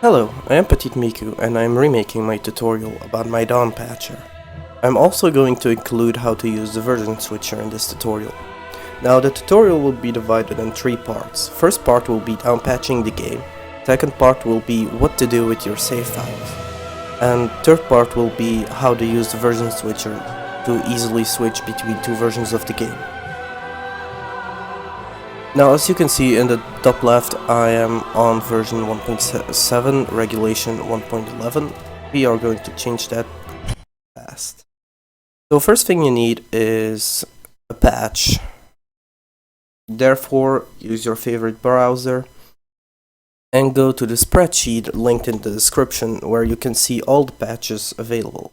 Hello, I am Petit Miku and I am remaking my tutorial about my Downpatcher. I'm also going to include how to use the version switcher in this tutorial. Now the tutorial will be divided in 3 parts. First part will be downpatching the game, second part will be what to do with your save files, and third part will be how to use the version switcher to easily switch between 2 versions of the game. Now, as you can see in the top left, I am on version 1.7, regulation 1.11. We are going to change that fast. So first thing you need is a patch. Therefore, use your favorite browser and go to the spreadsheet linked in the description where you can see all the patches available.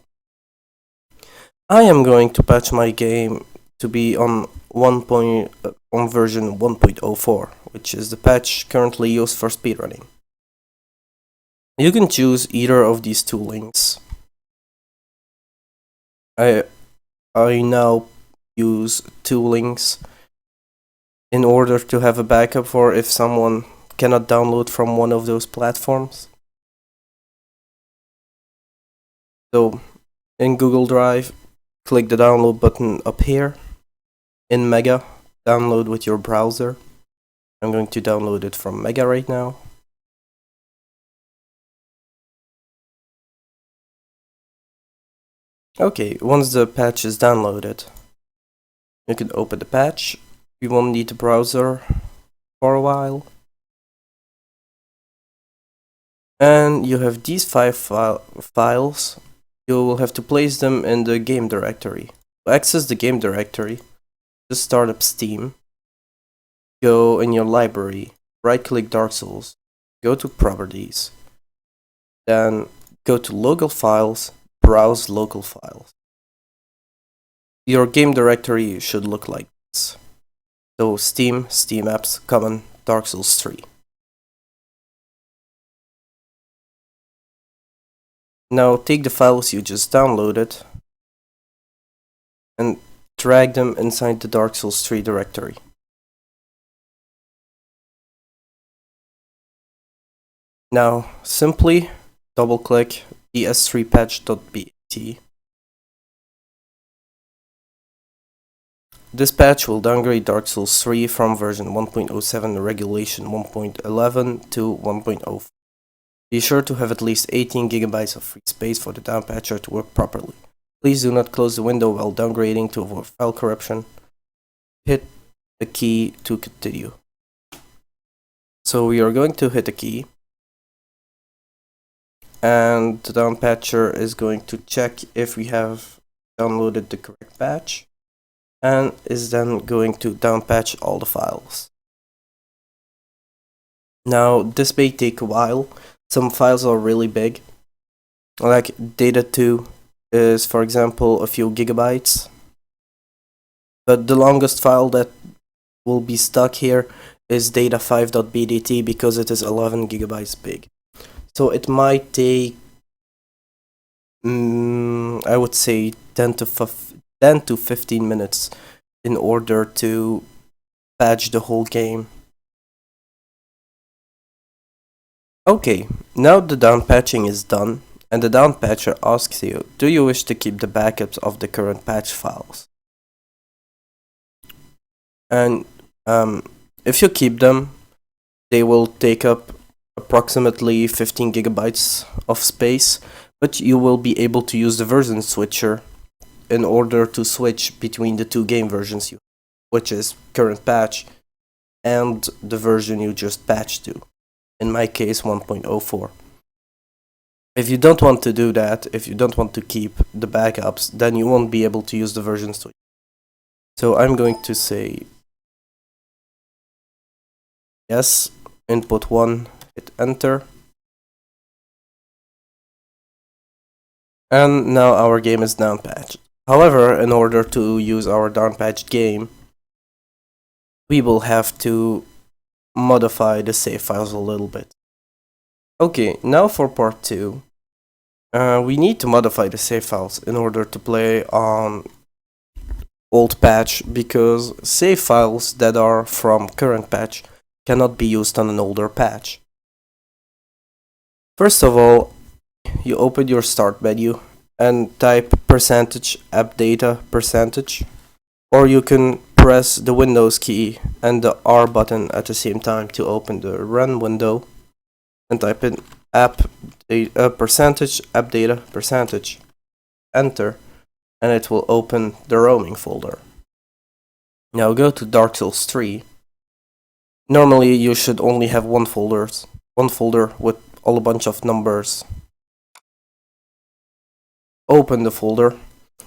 I am going to patch my game to be on version 1.04, which is the patch currently used for speedrunning. You can choose either of these two links. I now use 2 links in order to have a backup for if someone cannot download from one of those platforms. So in Google Drive, click the download button up here. In Mega, download with your browser. I'm going to download it from Mega right now. Okay, once the patch is downloaded, you can open the patch. You won't need the browser for a while. And you have these 5 files. You will have to place them in the game directory. To access the game directory, just start up Steam. Go in your library, right click Dark Souls, go to Properties, then go to Local Files, browse local files. Your game directory should look like this. So Steam, Steam Apps, Common, Dark Souls 3. Now take the files you just downloaded and drag them inside the Dark Souls 3 directory. Now simply double click the s3patch.bat. This patch will downgrade Dark Souls 3 from version 1.07 regulation 1.11 to 1.04. Be sure to have at least 18 GB of free space for the Downpatcher to work properly. Please do not close the window while downgrading to avoid file corruption. Hit the key to continue. So we are going to hit the key, and the Downpatcher is going to check if we have downloaded the correct patch, and is then going to downpatch all the files. Now this may take a while. Some files are really big, like data 2 is, for example, a few gigabytes, but the longest file that will be stuck here is data5.bdt because it is 11 gigabytes big. So it might take, I would say 10 to 15 minutes in order to patch the whole game. Okay, now the downpatching is done, and the Downpatcher asks you, do you wish to keep the backups of the current patch files? And if you keep them, they will take up approximately 15 gigabytes of space, but you will be able to use the version switcher in order to switch between the 2 game versions, which is current patch and the version you just patched to. In my case, 1.04. If you don't want to do that, if you don't want to keep the backups, then you won't be able to use the version switch. So I'm going to say yes, input 1, hit enter. And now our game is downpatched. However, in order to use our downpatched game, we will have to modify the save files a little bit. Okay, now for part 2. We need to modify the save files in order to play on old patch, because save files that are from current patch cannot be used on an older patch. First of all, you open your start menu and type percentage app data percentage, or you can press the Windows key and the R button at the same time to open the run window and type in percentage app data percentage, enter, and it will open the roaming folder. Now go to Dark Souls 3. Normally you should only have one folder with all a bunch of numbers. Open the folder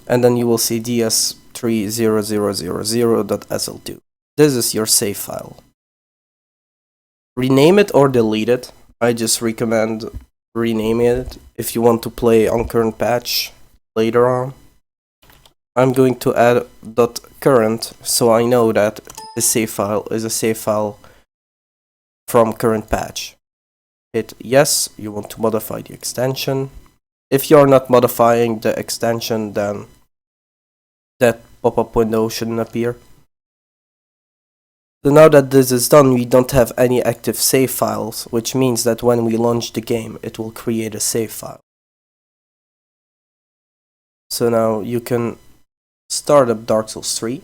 and then you will see ds30000.sl2. This is your save file. Rename it or delete it. I just recommend renaming it if you want to play on current patch later on. I'm going to add .current so I know that the save file is a save file from current patch. Hit yes, you want to modify the extension. If you're not modifying the extension, then that pop-up window shouldn't appear. So now that this is done, we don't have any active save files, which means that when we launch the game, it will create a save file. So now you can start up Dark Souls 3.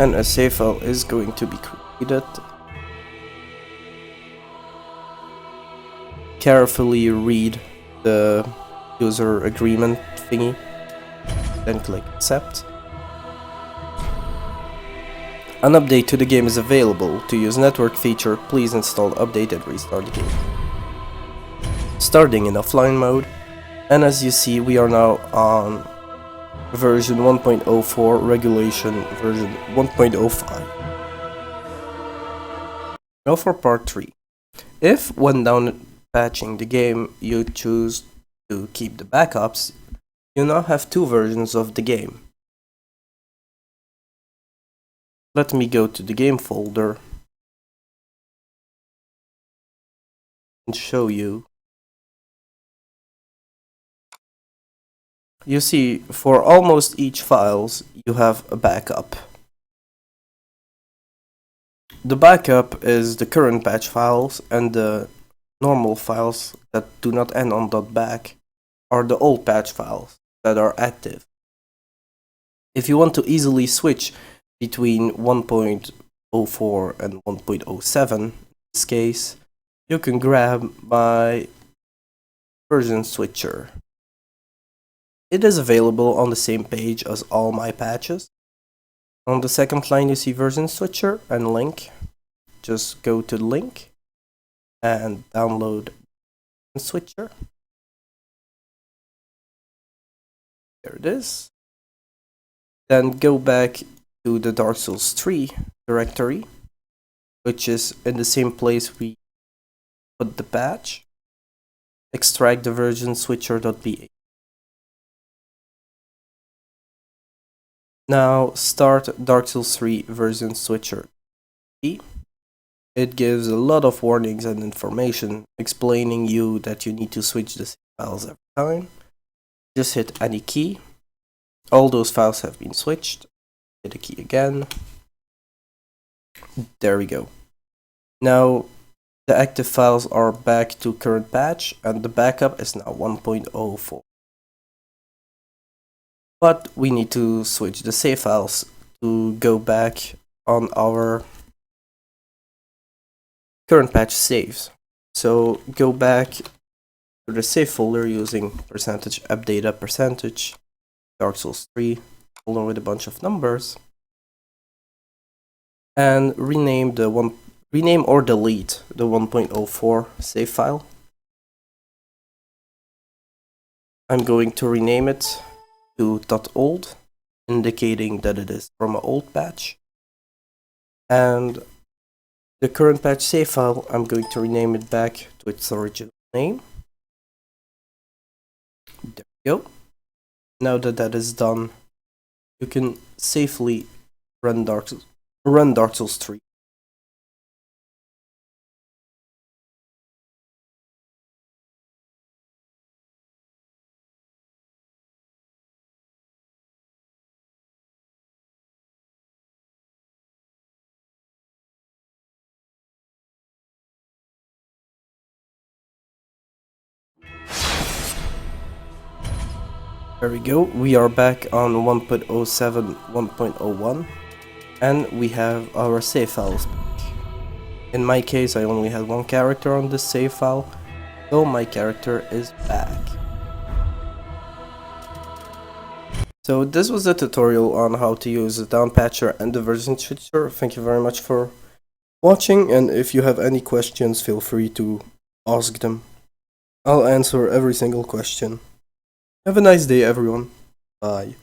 And a save file is going to be created. Carefully read the user agreement thingy, then click accept. An update to the game is available. To use network feature, please install update and restart the game. Starting in offline mode, and as you see, we are now on version 1.04, regulation version 1.05. Now for part 3. If when down patching the game you choose to keep the backups, you now have two versions of the game. Let me go to the game folder and show you. You see, for almost each files, you have a backup. The backup is the current patch files, and the normal files that do not end on .back are the old patch files that are active. If you want to easily switch between 1.04 and 1.07, in this case, you can grab my version switcher. It is available on the same page as all my patches. On the second line you see version switcher and link. Just go to the link and download the switcher. There it is. Then go back to the Dark Souls 3 directory, which is in the same place we put the patch. Extract the version switcher.bat. Now start Dark Souls 3 version switcher. It gives a lot of warnings and information explaining you that you need to switch the files every time. Just hit any key. All those files have been switched. Hit a key again. There we go. Now the active files are back to current patch and the backup is now 1.04. But we need to switch the save files to go back on our current patch saves. So go back to the save folder using percentage app data percentage Dark Souls 3 folder with a bunch of numbers, and rename or delete the 1.04 save file. I'm going to rename it to .old, indicating that it is from an old patch. And the current patch save file, I'm going to rename it back to its original name. go. Now that that is done, you can safely run Dark Souls 3. There we go. We are back on 1.07, 1.01, and we have our save files. In my case, I only had one character on this save file, so my character is back. So this was a tutorial on how to use the Downpatcher and the version switcher. Thank you very much for watching, and if you have any questions, feel free to ask them. I'll answer every single question. Have a nice day, everyone. Bye.